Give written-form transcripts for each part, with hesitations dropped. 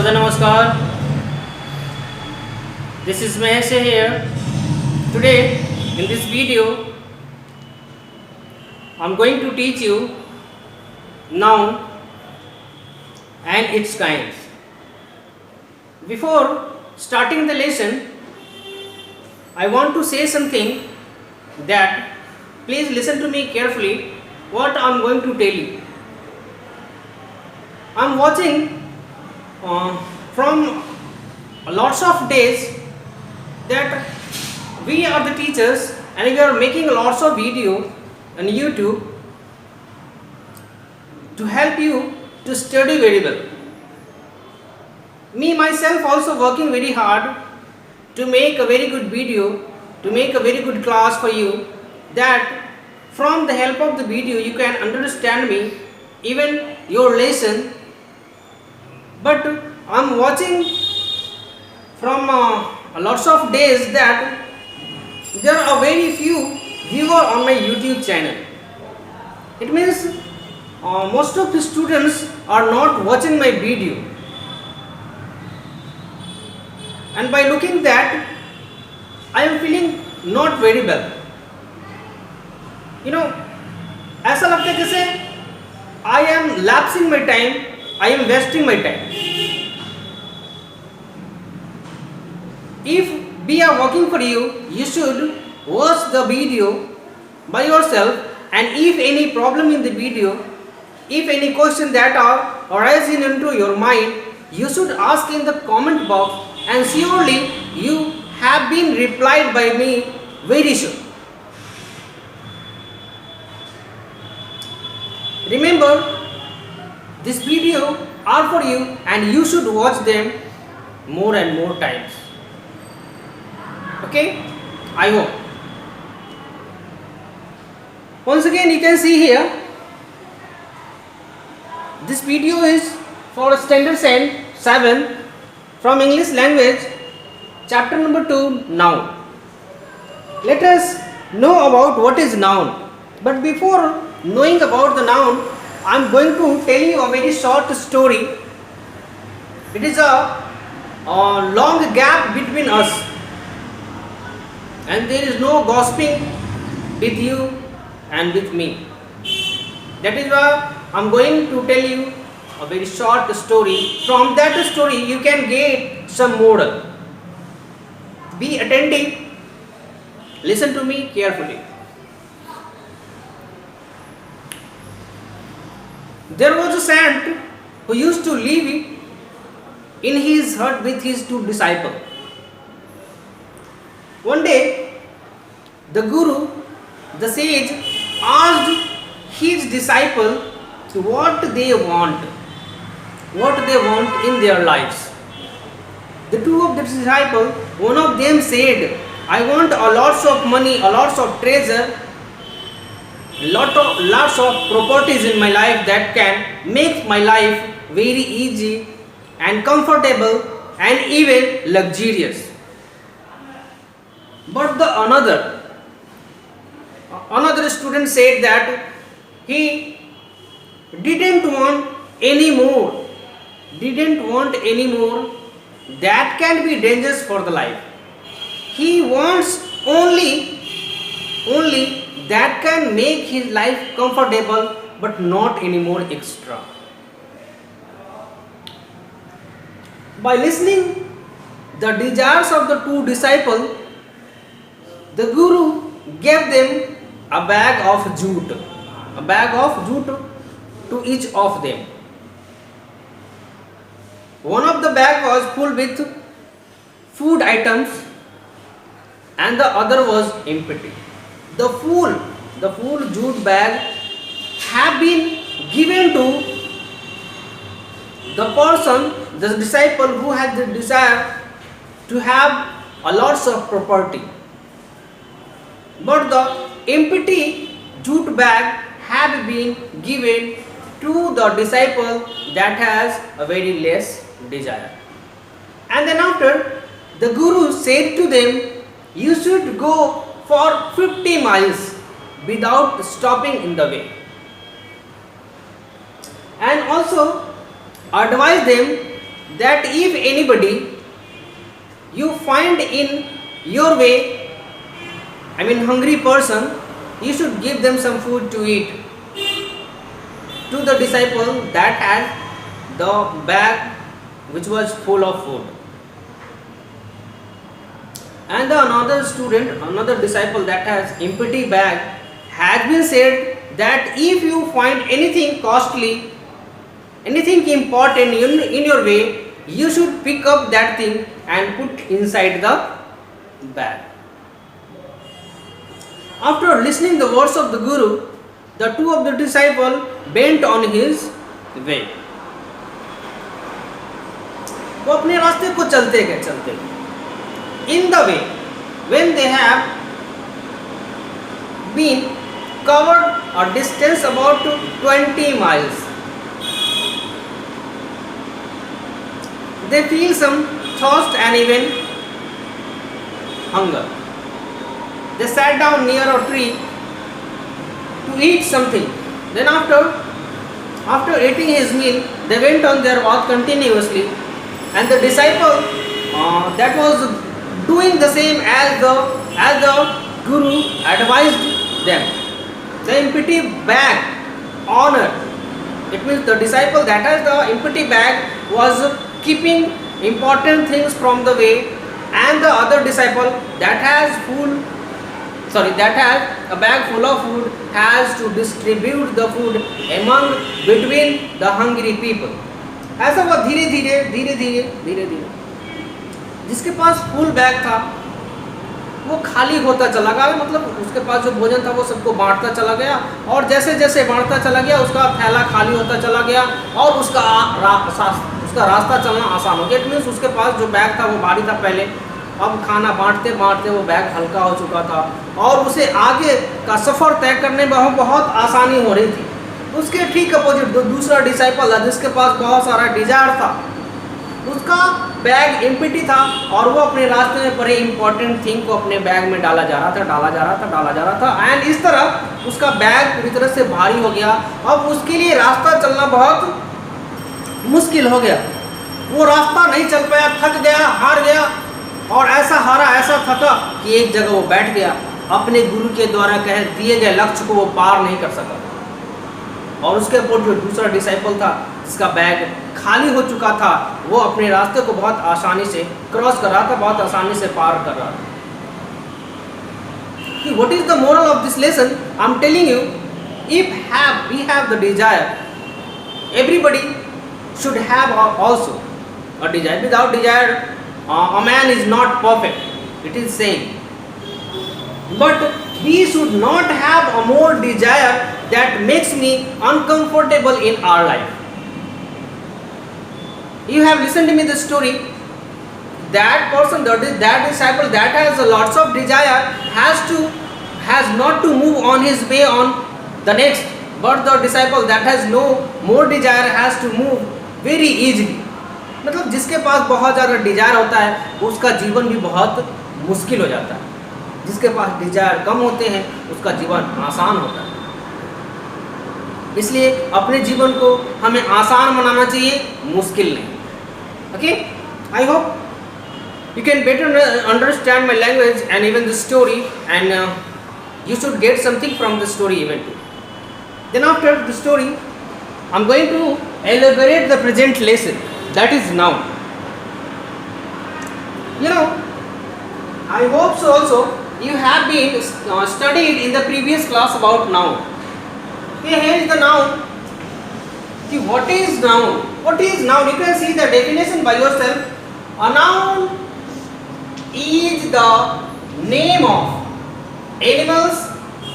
Sada Namaskar. This is Mahesh here. Today in this video I am going to teach you noun and its kinds. Before starting the lesson, I want to say something that please listen to me carefully what I am going to tell you. I am watching from lots of days that we are the teachers and we are making lots of video on YouTube to help you to study very well. Me myself also working very hard to make a very good video, to make a very good class for you, that from the help of the video you can understand me, even your lesson. But I am watching from lots of days that there are very few viewers on my YouTube channel. It means most of the students are not watching my video. And by looking that, I am feeling not very well. ऐसा लगता है जैसे I am lapsing my time, I am wasting my time. If we are working for you, you should watch the video by yourself, and if any problem in the video, if any question that are arising into your mind, you should ask in the comment box, and surely you have been replied by me very soon. Remember, this video are for you and you should watch them more and more times. Okay, I hope. Once again you can see here, this video is for standard 7 from English language, chapter number 2, noun. Let us know about what is noun. But before knowing about the noun, I am going to tell you a very short story. It is a long gap between us, and there is no gossiping with you and with me. That is why I am going to tell you a very short story. From that story you can get some moral. Be attentive, listen to me carefully. There was a saint who used to live in his hut with his 2 disciples. One day, the guru, the sage, asked his disciple what they want in their lives. The 2 of the disciples, one of them said, I want a lots of money, a lots of treasure, lots of properties in my life that can make my life very easy and comfortable and even luxurious. But the another student said that he didn't want any more that can be dangerous for the life. He wants only that can make his life comfortable, but not any more extra. By listening the desires of the 2 disciples, the guru gave them a bag of jute to each of them. One of the bag was full with food items and the other was empty. The full jute bag have been given to the person, the disciple who had the desire to have a lots of property. But the empty jute bag have been given to the disciple that has a very less desire. And then after, the guru said to them, you should go for 50 miles without stopping in the way. And also advise them that if anybody you find in your way, I mean hungry person, you should give them some food to eat. To the disciple that had the bag which was full of food. And the another student, another disciple that has empty bag, has been said that if you find anything costly, anything important in your way, you should pick up that thing and put inside the bag. After listening the words of the Guru, the two of the disciple bent on his way. वो अपने रास्ते को चलते गए. In the way, when they have been covered a distance about 20 miles, they feel some thirst and even hunger. They sat down near a tree to eat something. Then after eating his meal, they went on their walk continuously, and the disciple that was doing the same as the Guru advised them. The empty bag honor. It means the disciple that has the empty bag was keeping important things from the way, and the other disciple that has a bag full of food has to distribute the food between the hungry people. ऐसा हुआ धीरे धीरे जिसके पास full bag था वो खाली होता चला गया, मतलब उसके पास जो भोजन था वो सबको बांटता चला गया, और जैसे जैसे बांटता चला गया उसका थैला खाली होता चला गया और उसका रास्ता चलना आसान हो गया. इट मीन्स उसके पास जो बैग था वो भारी था पहले, अब खाना बांटते बांटते वो बैग हल्का हो चुका था और उसे आगे का सफ़र तय करने में बहुत आसानी हो रही थी. उसके ठीक अपोजिट दूसरा डिसाइपल था जिसके पास बहुत सारा डिजायर था, उसका बैग एम्प्टी था और वो अपने रास्ते में पड़े इंपॉर्टेंट थिंग को अपने बैग में डाला जा रहा था एंड इस तरह उसका बैग पूरी तरह से भारी हो गया. अब उसके लिए रास्ता चलना बहुत मुश्किल हो गया, वो रास्ता नहीं चल पाया, थक गया, हार गया और ऐसा थका कि एक जगह वो बैठ गया. अपने गुरु के द्वारा कह दिए गए लक्ष्य को वो पार नहीं कर सका और उसके ऊपर जो दूसरा डिसाइपल था जिसका बैग खाली हो चुका था वो अपने रास्ते को बहुत आसानी से क्रॉस कर रहा था, बहुत आसानी से पार कर रहा था. What is the moral of this lesson? I am telling you, if we have the desire, everybody should have also a desire. Without desire, a man is not perfect. It is same. But we should not have a more desire that makes me uncomfortable in our life. You have listened to me the story. That person, that disciple that has lots of desire has not to move on his way on the next, but the disciple that has no more desire has to move very easily. मतलब जिसके पास बहुत ज़्यादा Dzire होता है उसका जीवन भी बहुत मुश्किल हो जाता है, जिसके पास डिजायर कम होते हैं उसका जीवन आसान होता है. इसलिए अपने जीवन को हमें आसान बनाना चाहिए, मुश्किल नहीं. Okay, I hope you can better understand my language and even the story, and you should get something from the story even too. Then after the story, I am going to elaborate the present lesson, that is noun. You know, I hope so also you have been studied in the previous class about noun. Okay, here is the noun. See, what is noun? What is noun? You can see the definition by yourself. A noun is the name of animals,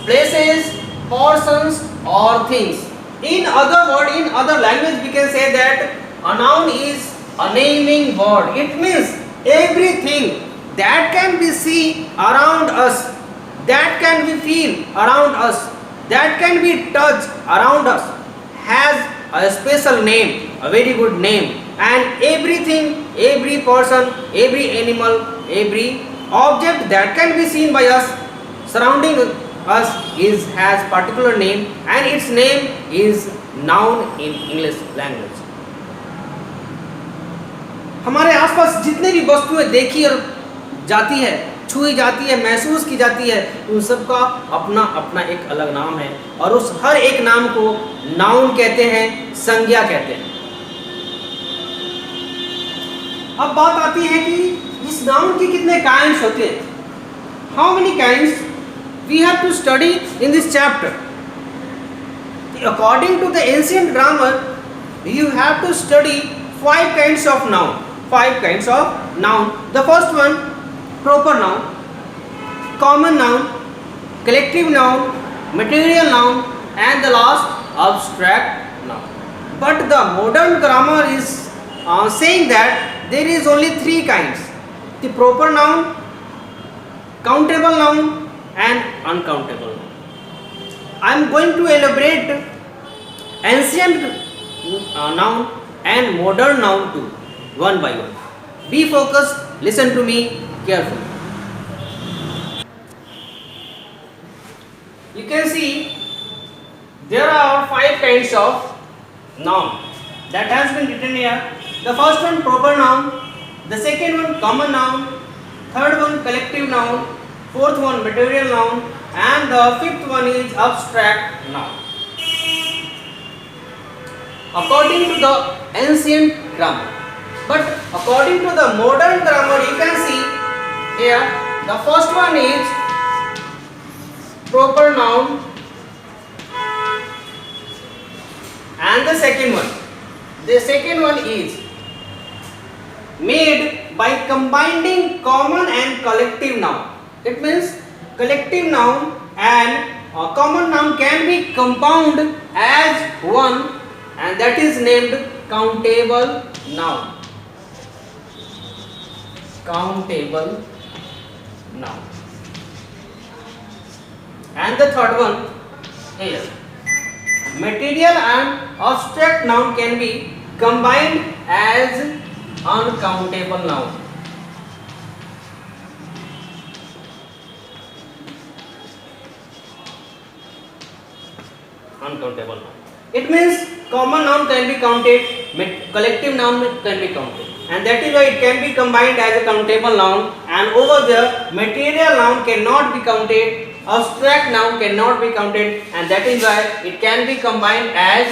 places, persons or things. In other language we can say that a noun is a naming word. It means everything that can be seen around us, that can be feel around us, that can be touched around us has a special name, a very good name. And everything, every person, every animal, every object that can be seen by us, surrounding us has particular name, and its name is noun in English language. हमारे आसपास जितने भी वस्तुएं देखी और जाती है, छुई जाती है, महसूस की जाती है, उन सब का अपना अपना एक अलग नाम है और उस हर एक नाम को नाउन कहते हैं, संज्ञा कहते हैं। अब बात आती है कि इस नाउन के कितने काइंड्स होते हैं। How many kinds we have to study in this chapter. According to the ancient grammar, you have to study 5 kinds of noun. 5 kinds of noun. The first one, proper noun, common noun, collective noun, material noun, and the last, abstract noun. But the modern grammar is saying that there is only 3 kinds: the proper noun, countable noun, and uncountable noun. I am going to elaborate ancient noun and modern noun too, one by one. Be focused, listen to me carefully. You can see there are 5 kinds of noun that has been written here. The first one, proper noun; the second one, common noun; third one, collective noun; fourth one, material noun; and the fifth one is abstract noun. According to the ancient grammar, but according to the modern grammar, you can see here the first one is proper noun and the second one is made by combining common and collective noun. It means collective noun and common noun can be compounded as one, and that is named countable noun. Countable noun. And the third one here, material and abstract noun can be combined as uncountable noun. Uncountable noun. It means common noun can be counted, collective noun can be counted, and that is why it can be combined as a countable noun. And over there, material noun cannot be counted, abstract noun cannot be counted, and that is why it can be combined as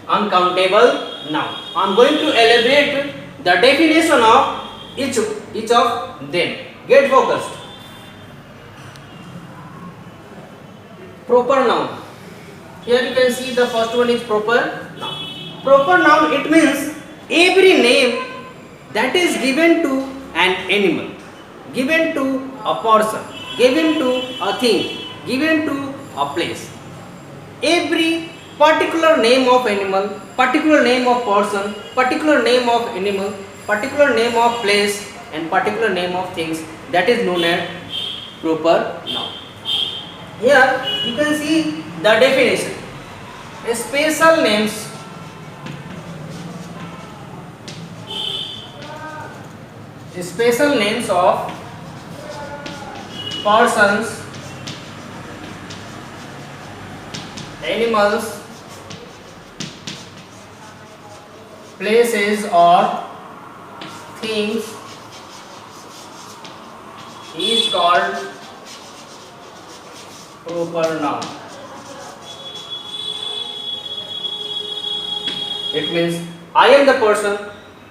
uncountable noun. I am going to elaborate the definition of each of them. Get focused. Proper noun. Here you can see the first one is proper noun. Proper noun, it means every name that is given to an animal, given to a person, given to a thing, given to a place. Every particular name of animal, particular name of person, particular name of animal, particular name of place, and particular name of things, that is known as proper noun. Here you can see the definition. Special names of persons, animals, places or things is called proper noun. It means I am the person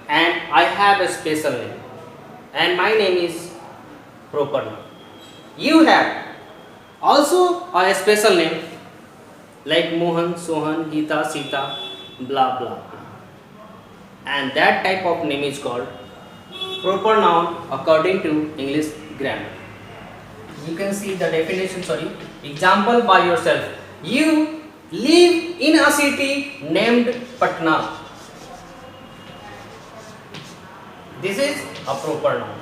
and I have a special name, and my name is proper noun. You have also a special name like Mohan, Sohan, Geeta, Sita, blah blah, and that type of name is called proper noun according to English grammar. You can see the definition, example by yourself. You live in a city named Patna. This is a proper noun.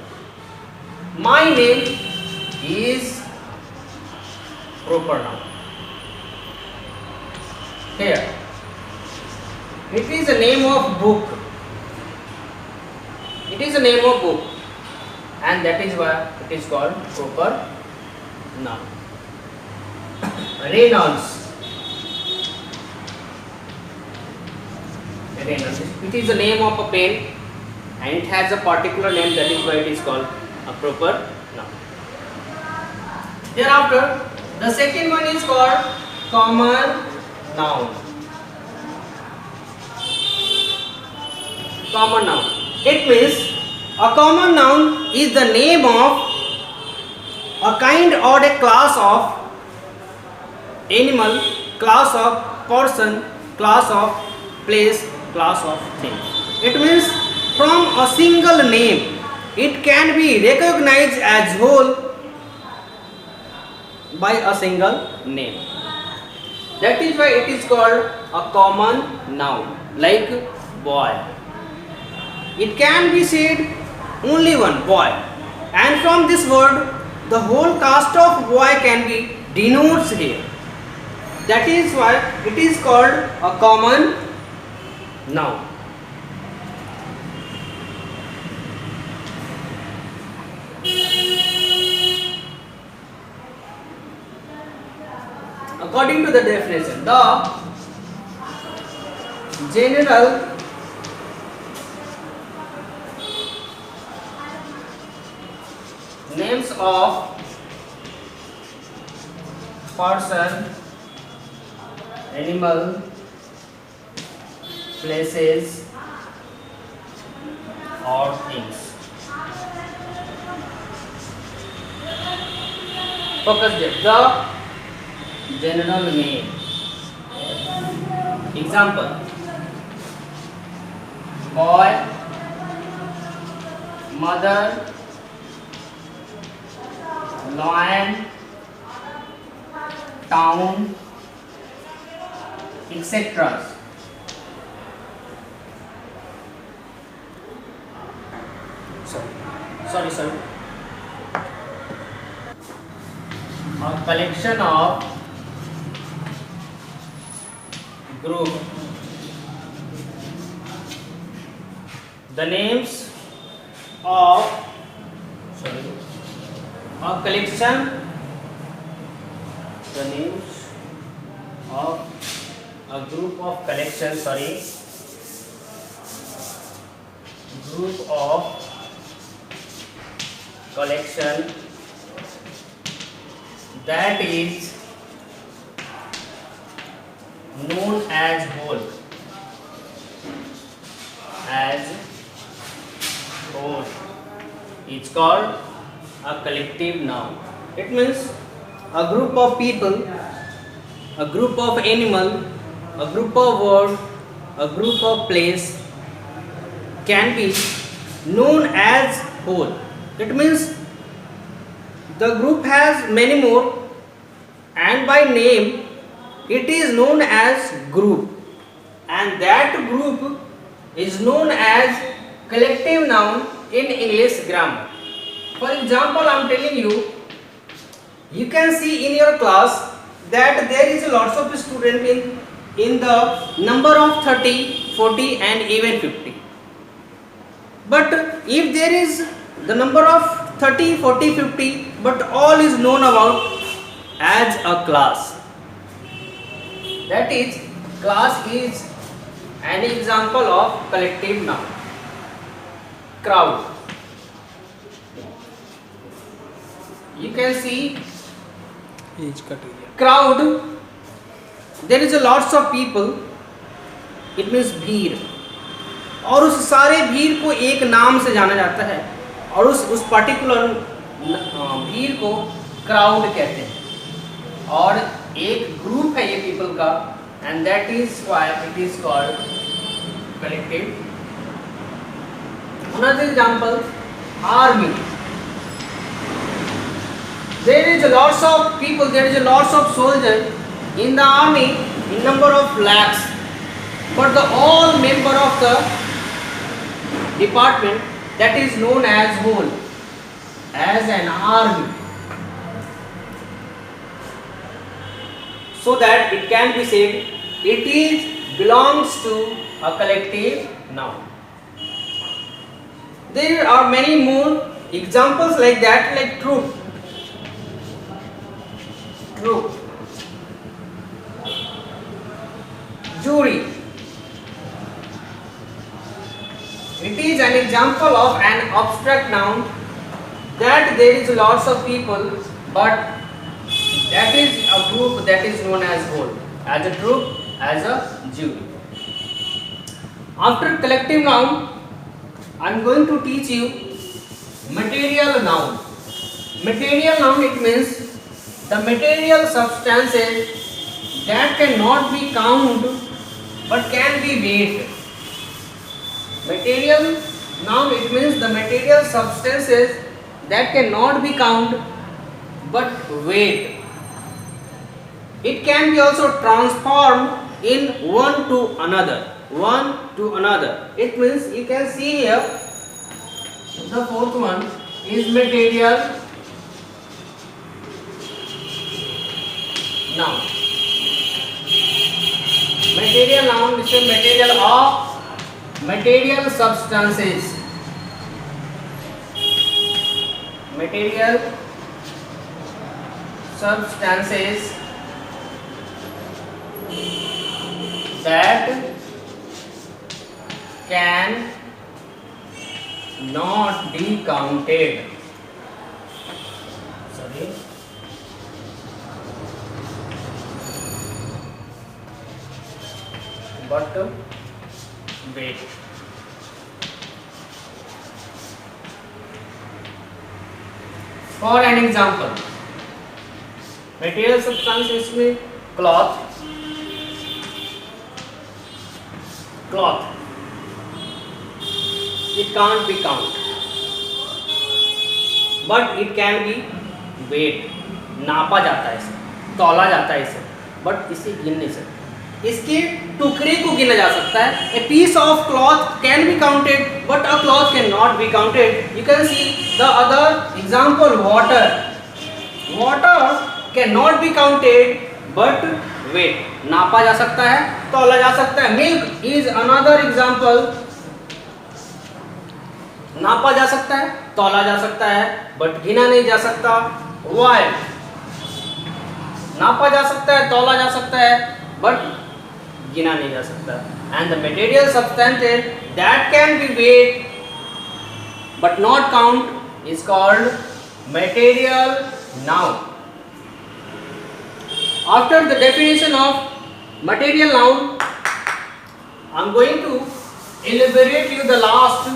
My name is proper noun. Here it is a name of book. It is a name of book, and that is why it is called proper noun. Reynolds. It is the name of a pen, and it has a particular name, that is why it is called a proper noun. Thereafter, the second one is called common noun. Common noun. It means a common noun is the name of a kind or a class of animal, class of person, class of place, class of thing. It means from a single name it can be recognized as whole by a single name. That is why it is called a common noun. Like boy, it can be said only one, boy, and from this word the whole cast of boy can be denotes here. That is why it is called a common noun. According to the definition, the general names of person, animal, places or things. Focus there. The general name. Example: boy, mother, lion, town, etc. Sorry. A collection of group. The names of a collection. The names of a group of collection. Group of collection that is known as whole. It's called a collective noun. It means a group of people, a group of animal, a group of word, a group of place can be known as whole. It means the group has many more, and by name it is known as group, and that group is known as collective noun in English grammar. For example, I am telling you, you can see in your class that there is lots of students in the number of 30, 40 and even 50. But if there is the number of 30, 40, 50, but all is known about as a class. That is, class is an example of collective noun. Crowd. You can see crowd. There is a lots of people. It means भीड़. और उस सारे भीड़ को एक नाम से जाना जाता है, और उस पर्टिकुलर भीड़ को क्राउड कहते हैं, और एक ग्रुप है ये पीपल का, and that is why it is called collective. Another example, army. There is lots of people, there is lots of soldiers in the army in number of lakhs, but the all member of the department that is known as whole, as an army, so that it can be said it is belongs to a collective noun. There are many more examples like that, like troop. Jury. It is an example of an abstract noun that there is lots of people, but that is a group that is known as whole, as a group, as a jury. After collective noun, I am going to teach you material noun. Material noun, it means the material substances that cannot be counted but can be weighed. Material noun, it means the material substances that cannot be counted but weighed. It can be also transformed in one to another. One to another. It means you can see here the fourth one is material noun. Material noun is a material of material substances. Material substances that can not be counted. Sorry. But wait. For an example, material substances में cloth. It can't be counted, but it can be weighed. नापा जाता है इसे, तौला जाता है इसे, but इसे गिन नहीं सकते. इसके टुकड़े को गिना जा सकता है. A piece of cloth can be counted, but a cloth cannot be counted. You can see the other example, water. Water cannot be counted, but weighed. नापा जा सकता है, तौला जा सकता है. Milk is another example. नापा जा सकता है, तौला जा सकता है, बट गिना नहीं जा सकता. Oil नापा जा सकता है, तौला जा सकता है, बट गिना नहीं जा सकता. And the material substances that can be weighed but not count is called material noun. After the definition of material noun, I am going to elaborate you the last,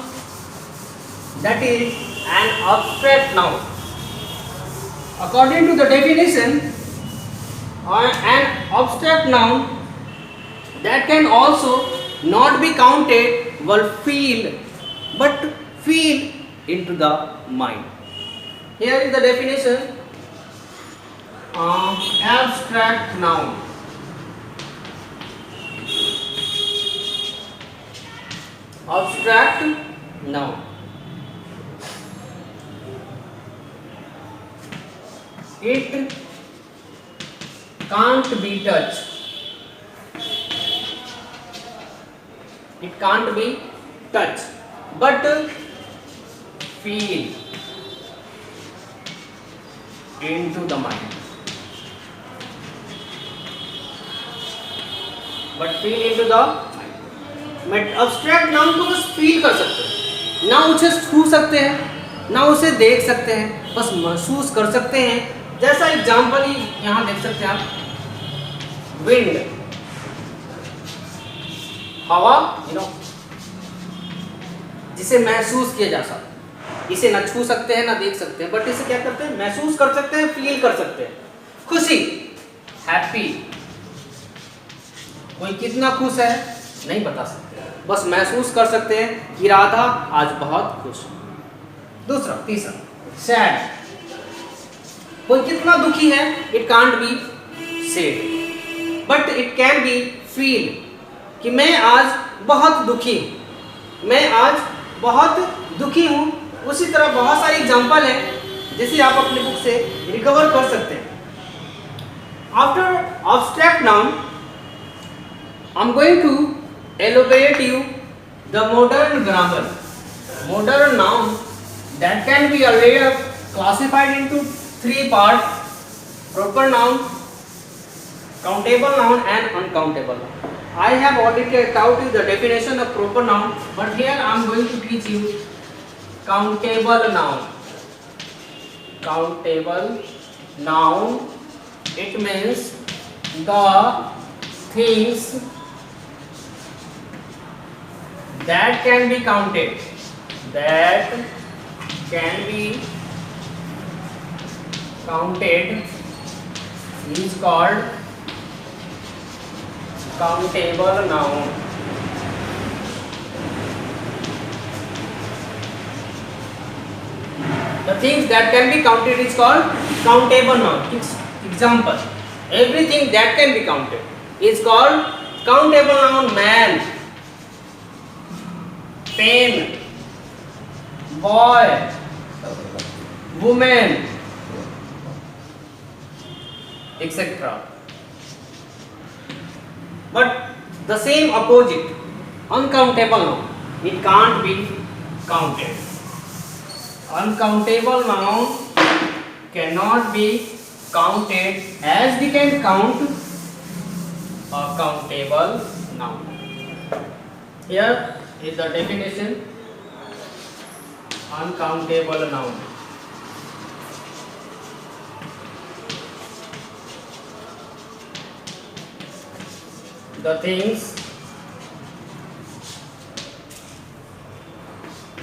that is an abstract noun. According to the definition, an abstract noun that can also not be counted but feel into the mind. Here is the definition. Abstract noun. Abstract noun. It can't be touched. It can't be touched, but feel into the mind. But feel into the mind. Abstract noun को बस feel कर सकते हैं, ना उसे छू सकते हैं, ना उसे देख सकते हैं, बस महसूस कर सकते हैं. जैसा एग्जाम्पल ही यहाँ देख सकते हैं आप. विंड, हवा, जिसे महसूस किया जा सकता. इसे ना छू सकते हैं ना देख सकते हैं, बट इसे क्या करते हैं, महसूस कर सकते हैं, फील कर सकते हैं. खुशी, हैप्पी, कोई कितना खुश है नहीं बता सकते, बस महसूस कर सकते हैं कि राधा आज बहुत खुश है. तीसरा सैड, कोई कितना दुखी है, it can't be said, but it can be feel कि मैं आज बहुत दुखी हूँ, मैं आज बहुत दुखी हूँ. उसी तरह बहुत सारे एग्जाम्पल हैं जिसे आप अपनी बुक से रिकवर कर सकते हैं. After abstract noun, I am going to elaborate you the modern grammar. Modern noun that can be earlier classified into three parts: proper noun, countable noun and uncountable noun. I have already taught you the definition of proper noun, but here I am going to teach you countable noun. Countable noun, it means the things that can be counted, that can be counted is called countable noun. The things that can be counted is called countable noun. Example, everything that can be counted is called countable noun. Man, pen, boy, woman, etc. But the same opposite, uncountable noun, it can't be counted. Uncountable noun cannot be counted as we can count a countable noun. Here is the definition: uncountable noun. The things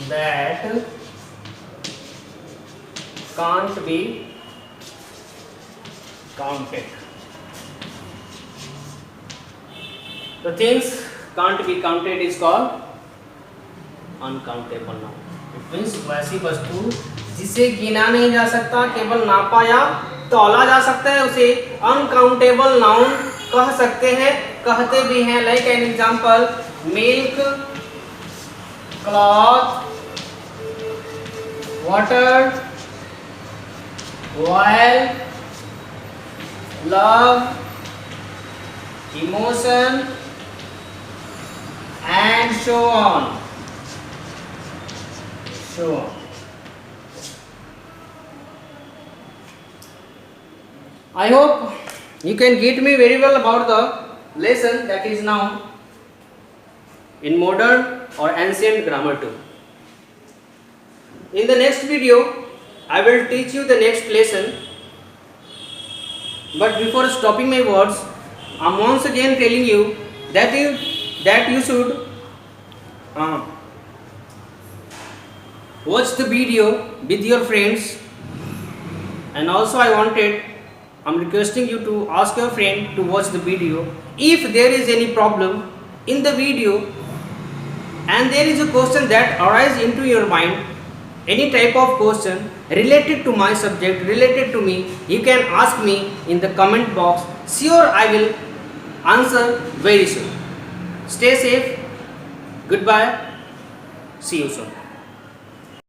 that can't be counted. The things can't be counted is called uncountable noun. It means वैसी वस्तु जिसे गिना नहीं जा सकता, केवल नापा या तौला जा सकता है, उसे अनकाउंटेबल नाउन कह सकते हैं, कहते भी हैं. Like an example, milk, cloth, water, oil, love, emotion, and so on. I hope you can get me very well about the lesson that is now in modern or ancient grammar too. In the next video, I will teach you the next lesson. But before stopping my words, I am once again telling you that you should watch the video with your friends, and also I'm requesting you to ask your friend to watch the video. If there is any problem in the video and there is a question that arises into your mind, any type of question related to my subject, related to me, you can ask me in the comment box. Sure, I will answer very soon. Stay safe. Goodbye. See you soon.